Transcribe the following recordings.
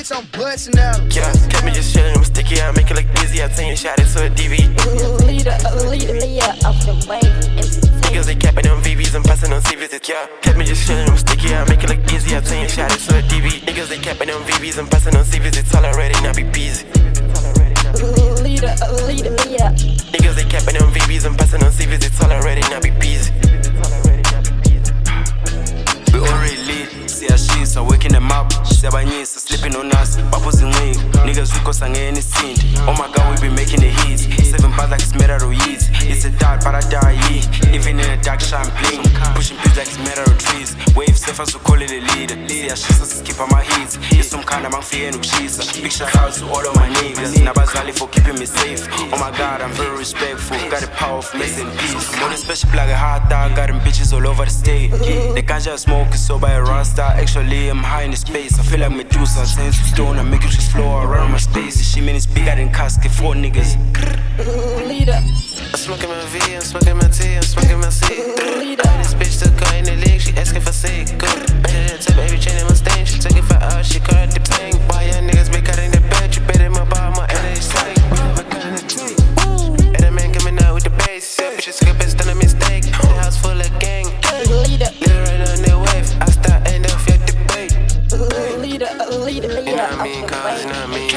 bitch, I'm bustin' out. Yeah, kept me just chillin', I'm sticky, I make it look easy. I tell you, shot it to a DV. Leader of the wave. Niggas, they capping them VVs, I'm passing on CVs. Yeah, kept me just chillin', I'm sticky, I make it look easy. I tell you, shot it to a DV. Niggas, they capping them VVs, I'm passing on CVs. It's all already, not be peasy. Leader. Niggas, they capping them VVs, I'm passing on CVs. It's all already, not be peasy. We already lead, siyashisa, waking them up. Siyabanyisa, sleeping on us, bubbles in wing. Niggas, we cause any scene. Oh my god, we be making the hits. 7 bars like it's made out of yeast. It's a dark, but I die, yeah. Even in a dark shine bling. Pushing beats like it's made out of trees. Wave surfers, so call it a leader. Siyashisa, skip on my hits. It's Somkhanda, man, fear and ukshisa. Big shout out to all of my niggas. Nabazali for keeping me safe. Oh my god, I'm very respectful. Got the power of mess and peace. More than special like a hot dog. Got them bitches all over the state. The ganja smoke is so by a rasta. Actually, I'm high in the space. I feel like Medusa. Sense to stone, I make it just flow around my space. She means bigger than casket for niggas. Leader. I'm smoking my V, I'm smoking my T, I'm smoking my C. This bitch took her in the league, she asking for sick. Better than tip, every chain in my stain. She took it for hours, she caught the pain. Why young niggas be cutting the bed? You better my bar, my energy slang. My gun in the tree. And that man coming out with the bass. Yeah, bitches took a bitch, done a mistake. The house full of gang. Leader. Live right on the wave, I start end off your debate. Leader. You know what I mean, cause you know what I mean.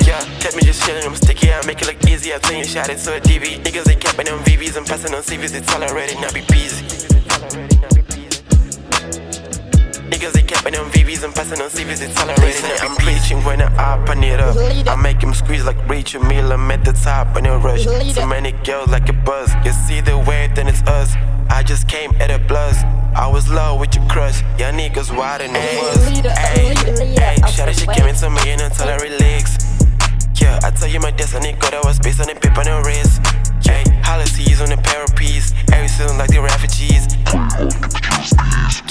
Yeah, kept me just chillin', I'm sticky, I make it look easy. I tell you, shot it to a DV. Niggas, they capping them VVs, I'm passing on CVs. It's all already, not be peasy. Niggas, they capping them VVs, I'm passing on CVs. It's all already, not be I'm preaching when I up and it up. I make him squeeze like Rachel Miller. I'm at the top and it rush. So many girls like a buzz. You see the wave, then it's us. I just came at a buzz. I was low with your crush. Y'all niggas wild and it was. Ayy, shout out, she came into me and until I relax. Yeah, I tell you my destiny, God, I was based on the paper and the wrist. Ayy, holidays on the pair of peas. Every season like the refugees.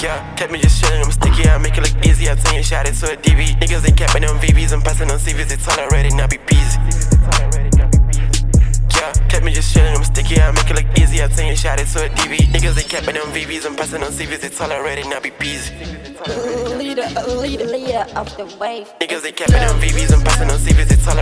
Yeah, kept me just chillin', I'm sticky, I make it look easy. I tell you, shot it to a DV. Niggas, they capping them VVs, I'm passing on CVs. It's all already, not be peasy. Yeah, kept me just chillin', I'm sticky, I make it look easy. I tell you, shot it to a DV. Niggas, they capping them VVs, I'm passing on CVs. It's all already, not be peasy. Leader of the wave. Niggas, they capping them VVs, I'm passing on CVs. It's all